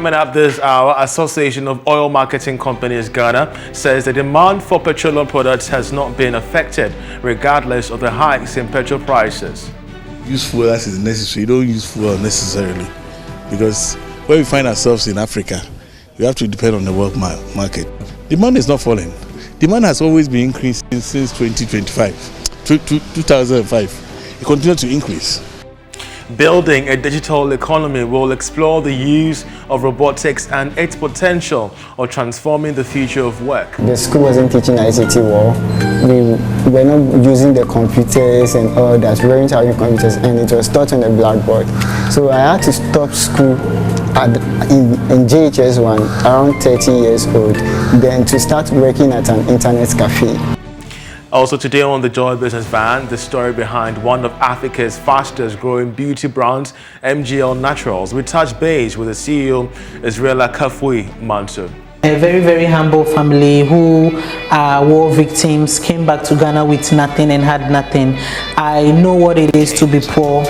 Coming up this hour, Association of Oil Marketing Companies Ghana says the demand for petroleum products has not been affected regardless of the hikes in petrol prices. Use fuel as is necessary. You don't use fuel unnecessarily, because where we find ourselves in Africa, we have to depend on the world market. Demand is not falling. Demand has always been increasing since 2005. It continues to increase. Building a digital economy will explore the use of robotics and its potential of transforming the future of work. The school wasn't teaching ICT well. We were not using the computers and all that. We weren't having computers, and it was taught on the blackboard. So I had to stop school in JHS1 around 30 years old, then to start working at an internet cafe. Also today on the Joy Business Van, the story behind one of Africa's fastest growing beauty brands, MGL Naturals. We touch base with the CEO, Israela Kafui Manso. A very, very humble family who are war victims, came back to Ghana with nothing and had nothing. I know what it is to be poor,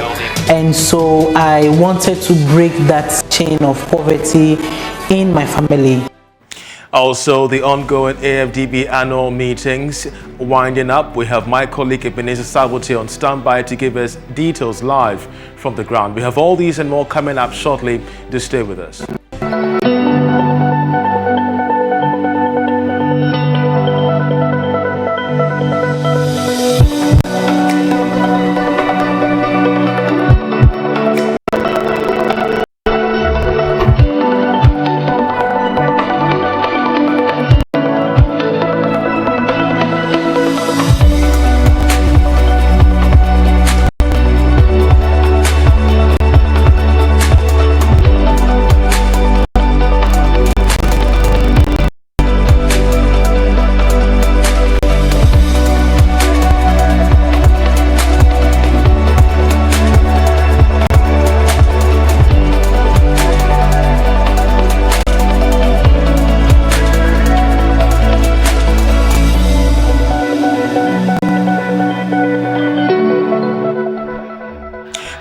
and so I wanted to break that chain of poverty in my family. Also, the ongoing AFDB annual meetings winding up. We have my colleague Ebenezer Sabote on standby to give us details live from the ground. We have all these and more coming up shortly. Do stay with us.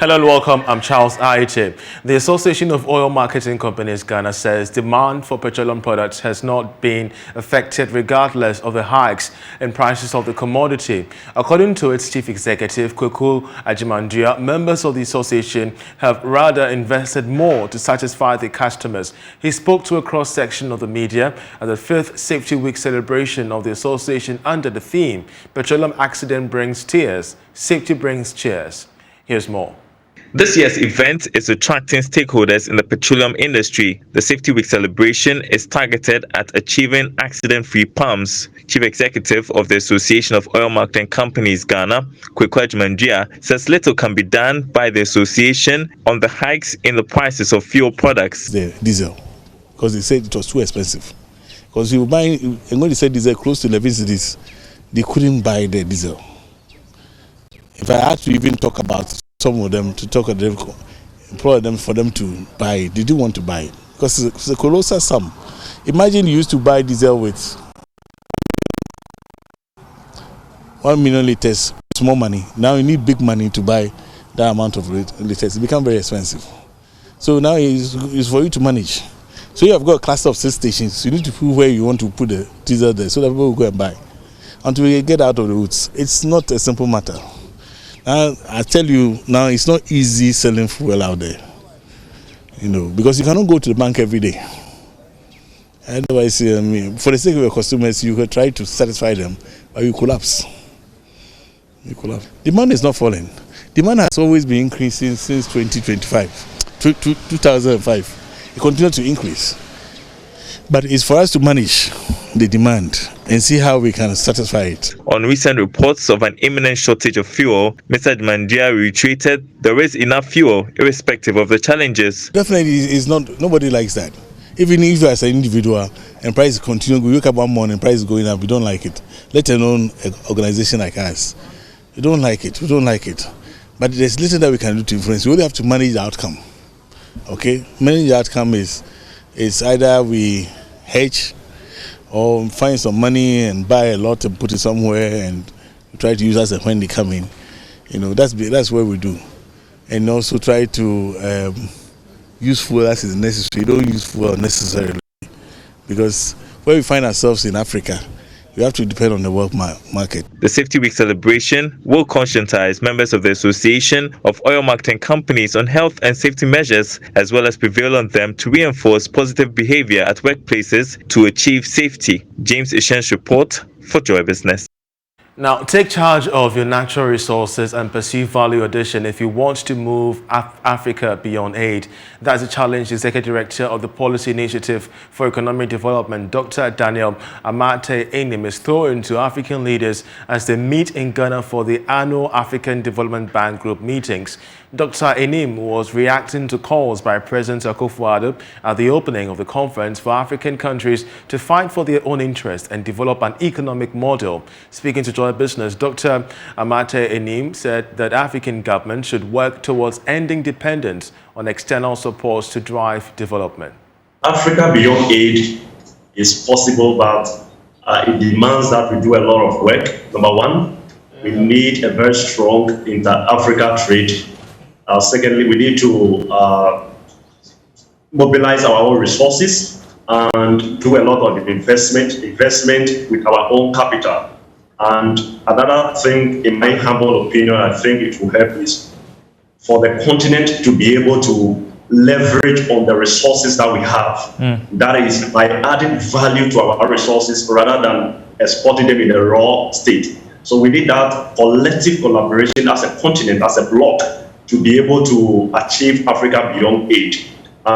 Hello and welcome, I'm Charles Ayitey. The Association of Oil Marketing Companies Ghana says demand for petroleum products has not been affected regardless of the hikes in prices of the commodity. According to its chief executive, Kweku Agyemangua, members of the association have rather invested more to satisfy the customers. He spoke to a cross-section of the media at the 5th Safety Week celebration of the association under the theme, Petroleum Accident Brings Tears, Safety Brings Cheers. Here's more. This year's event is attracting stakeholders in the petroleum industry. The Safety Week celebration is targeted at achieving accident-free pumps. Chief Executive of the Association of Oil Marketing Companies Ghana, Kweku Agyemangua, says little can be done by the association on the hikes in the prices of fuel products. The diesel, because they said it was too expensive. Because you were buying, and when they said diesel close to 11 cities, they couldn't buy the diesel. If I had to even talk about some of them, to talk to them, employ them for them to buy it, they do want to buy it because it's a colossal sum. Imagine you used to buy diesel with 1 million liters, small money. Now you need big money to buy that amount of liters. It becomes very expensive. So now it's for you to manage. So you have got a cluster of 6 stations. You need to put where you want to put the diesel there so that people will go and buy. Until we get out of the woods, it's not a simple matter. I tell you now, it's not easy selling fuel out there, because you cannot go to the bank every day. Otherwise, for the sake of your customers, you can try to satisfy them, but you collapse. Demand is not falling. Demand has always been increasing since 2005. It continues to increase. But it's for us to manage the demand and see how we can satisfy it. On recent reports of an imminent shortage of fuel, Mr. Agyemangua reiterated there is enough fuel irrespective of the challenges. Definitely, it's not. Nobody likes that. Even if you as an individual and price continue, we wake up one morning, price is going up, we don't like it. Let alone an organization like us. We don't like it. But there's little that we can do to influence. We only have to manage the outcome. Okay? Manage the outcome is either we hedge or find some money and buy a lot and put it somewhere and try to use as and when they come in. That's what we do. And also try to use fuel as is necessary. You don't use fuel unnecessarily. Because where we find ourselves in Africa, we have to depend on the world market. The Safety Week celebration will conscientize members of the Association of Oil Marketing Companies on health and safety measures, as well as prevail on them to reinforce positive behavior at workplaces to achieve safety. James Ishen's report for Joy Business. Now, take charge of your natural resources and pursue value addition if you want to move Africa beyond aid. That's a challenge the Executive Director of the Policy Initiative for Economic Development, Dr. Daniel Ayitey Enim, is throwing to African leaders as they meet in Ghana for the annual African Development Bank Group meetings. Dr. Enim was reacting to calls by President Akufo-Addo at the opening of the conference for African countries to fight for their own interests and develop an economic model. Speaking to Joy Business, Dr. Ayitey Enim said that African governments should work towards ending dependence on external supports to drive development. Africa beyond aid is possible, but it demands that we do a lot of work. Number one, we need a very strong inter-Africa trade. Secondly, we need to mobilize our own resources and do a lot of investment with our own capital. And another thing, in my humble opinion, I think it will help is for the continent to be able to leverage on the resources that we have. That is by adding value to our resources rather than exporting them in a raw state. So we need that collective collaboration as a continent, as a bloc, to be able to achieve Africa beyond aid.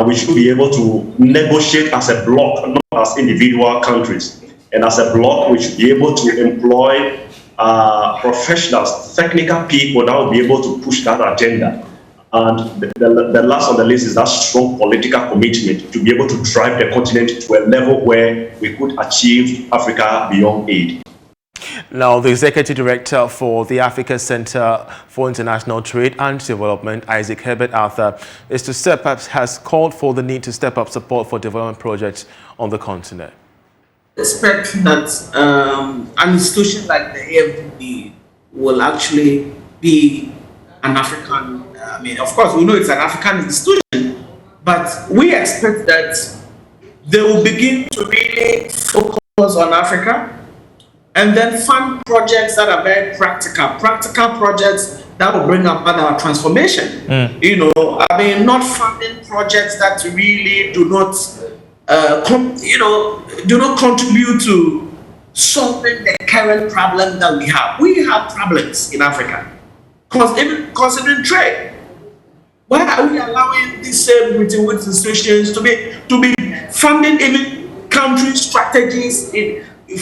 We should be able to negotiate as a bloc, not as individual countries. And as a bloc, we should be able to employ professionals, technical people that will be able to push that agenda. And the last on the list is that strong political commitment to be able to drive the continent to a level where we could achieve Africa beyond aid. Now, the Executive Director for the Africa Center for International Trade and Development, Isaac Herbert Arthur, has called for the need to step up support for development projects on the continent. Expect that an institution like the AFDB will actually be an African, of course we know it's an African institution, but we expect that they will begin to really focus on Africa and then fund projects that are very practical projects that will bring about our transformation. Not funding projects that really do not contribute to solving the current problem that we have. We have problems in Africa, even considering trade. Why are we allowing these same Bretton Woods institutions to be funding even country strategies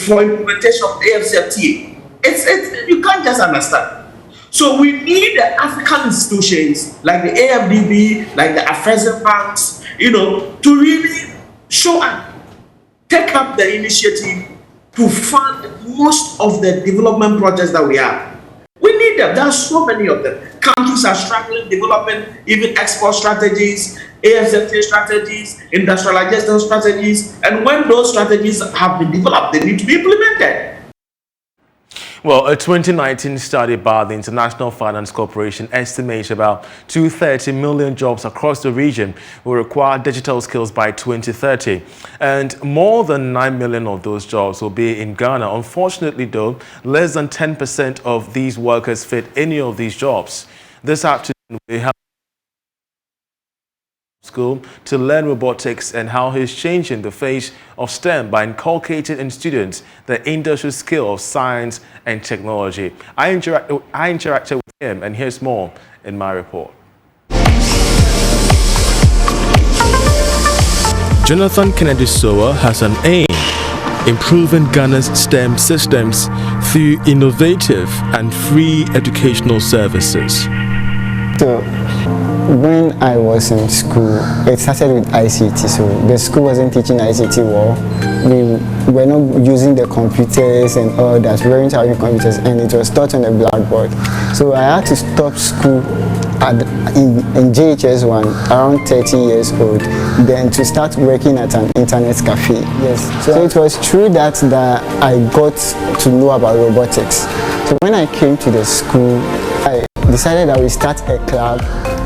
for implementation of the AFCFTA? It's you can't just understand. So we need the African institutions like the AFDB, like the Afrexim banks, to really show up, take up the initiative to fund most of the development projects that we have. We need them. There are so many of them. Countries are struggling developing even export strategies, AFCFTA strategies, industrialization strategies, and when those strategies have been developed, they need to be implemented. Well, a 2019 study by the International Finance Corporation estimates about 230 million jobs across the region will require digital skills by 2030. And more than 9 million of those jobs will be in Ghana. Unfortunately, though, less than 10% of these workers fit any of these jobs. This afternoon, we have school to learn robotics and how he's changing the face of STEM by inculcating in students the industrial skill of science and technology. I interacted with him, and here's more in my report. Jonathan Kennedy Sowa has an aim: improving Ghana's STEM systems through innovative and free educational services. So, when I was in school, it started with ICT. So the school wasn't teaching ICT well. We were not using the computers and all that. We weren't having computers, and it was taught on the blackboard. So I had to stop school in JHS1 around 30 years old, then to start working at an internet cafe. Yes. So it was true that I got to know about robotics. So when I came to the school, decided that we start a club.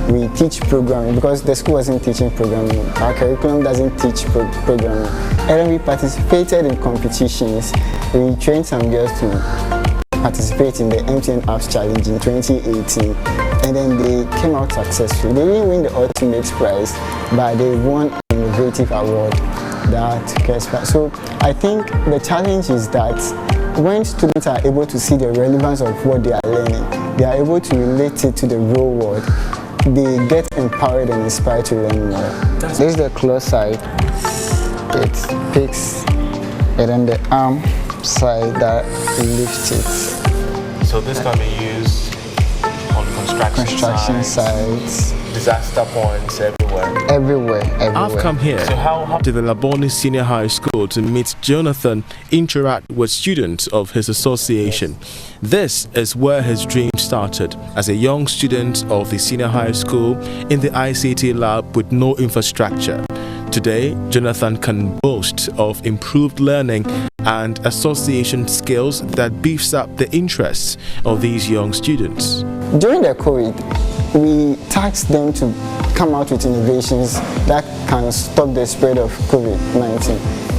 We teach programming because the school wasn't teaching programming. Our curriculum doesn't teach programming. And then we participated in competitions. We trained some girls to participate in the MTN Apps Challenge in 2018. And then they came out successful. They didn't win the ultimate prize, but they won an innovative award. So I think the challenge is that when students are able to see the relevance of what they are learning, they are able to relate it to the real world, they get empowered and inspired to learn more. This is the close side. It picks, and then the arm side that lifts it. So this can be used on construction sites, disaster points, everywhere. I've come here to the Labone Senior High School to meet Jonathan, interact with students of his association. This is where his dream started as a young student of the senior high school in the ICT lab with no infrastructure. Today, Jonathan can boast of improved learning and association skills that beefs up the interests of these young students. During the COVID, we tasked them to come out with innovations that can stop the spread of COVID-19.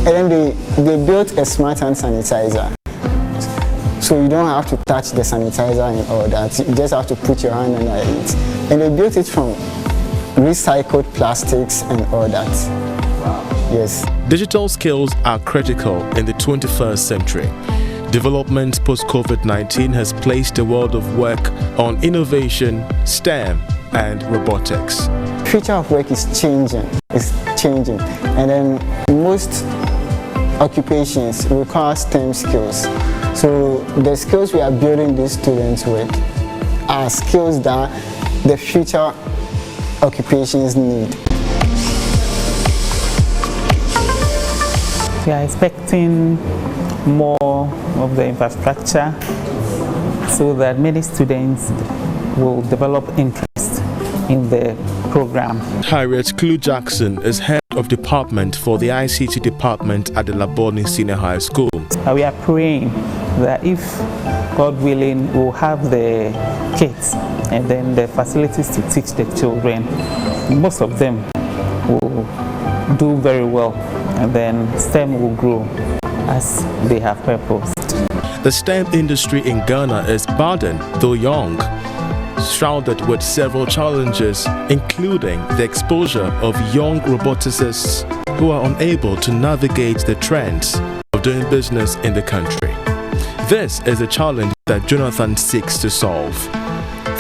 And then they built a smart hand sanitizer. So you don't have to touch the sanitizer and all that. You just have to put your hand under it. And they built it from recycled plastics and all that. Wow. Yes. Digital skills are critical in the 21st century. Development post-COVID-19 has placed the world of work on innovation, STEM, and robotics. The future of work is changing. And then most occupations require STEM skills. So the skills we are building these students with are skills that the future occupations need. We are expecting more of the infrastructure so that many students will develop interest in the program. Harriet Clue-Jackson is head of department for the ICT department at the Labone Senior High School. We are praying that if God willing, we'll have the kits and then the facilities to teach the children. Most of them will do very well, and then STEM will grow as they have purpose. The STEM industry in Ghana is burdened, though young, shrouded with several challenges, including the exposure of young roboticists who are unable to navigate the trends of doing business in the country. This is a challenge that Jonathan seeks to solve.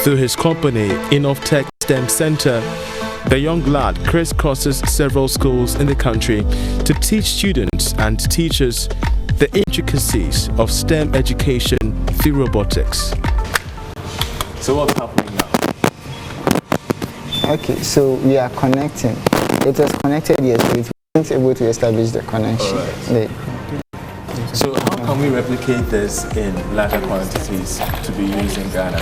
Through his company, InnovTech STEM Center, the young lad crisscrosses several schools in the country to teach students and teachers the intricacies of STEM education through robotics. So what's happening now? Okay, so we are connecting. It was connected yesterday. We weren't able to establish the connection. Right. So how can we replicate this in larger quantities to be used in Ghana?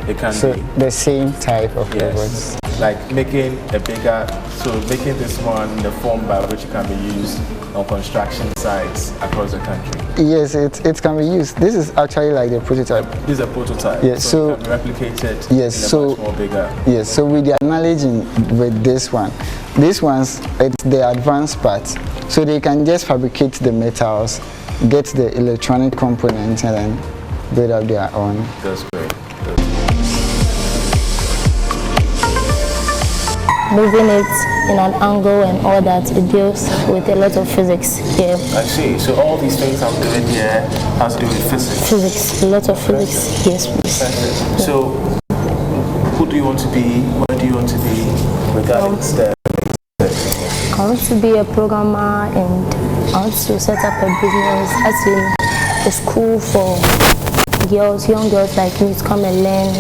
It can be the same type of robots. Like making a bigger, so making this one the form by which it can be used on construction sites across the country. Yes, it can be used. This is actually like the prototype. This is a prototype. Yes, so it can be replicated. Yes, in a much more bigger. Yes, so with their knowledge with this one, these ones it's the advanced part. So they can just fabricate the metals, get the electronic components, and then build up their own. That's great. Moving it in an angle and all that, it deals with a lot of physics here. I see. So all these things I'm doing here has to do with physics? Physics, a lot of physics, yes please. Yeah. So who do you want to be? Where do you want to be regarding STEM? I want to be a programmer and I want to set up a business as in a school for girls, young girls like me to come and learn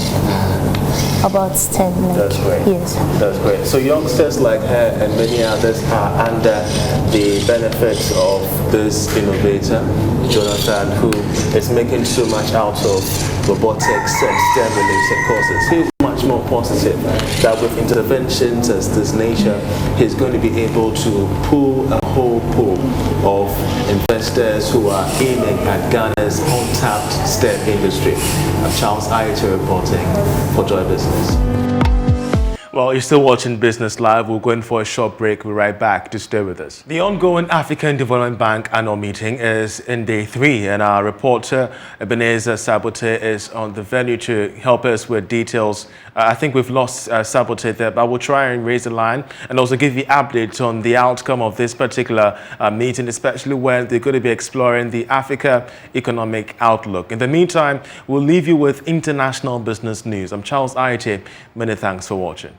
about STEM. That's great. Yes. That's great. So youngsters like her and many others are under the benefits of this innovator, Jonathan, who is making so much out of robotics and STEM related courses. He's much more positive that with interventions as this nature, he's going to be able to pull a whole pool of investors who are aiming at Ghana's untapped STEM industry. I'm Charles Ayitey reporting for Joy Business. Well, you're still watching Business Live. We're going for a short break. We'll be right back. To stay with us. The ongoing African Development Bank annual meeting is in day 3, and our reporter Ebenezer Sabote is on the venue to help us with details. I think we've lost Sabote there, but we'll try and raise the line and also give you updates on the outcome of this particular meeting, especially when they're going to be exploring the Africa economic outlook. In the meantime, we'll leave you with international business news. I'm Charles Ayitey. Many thanks for watching.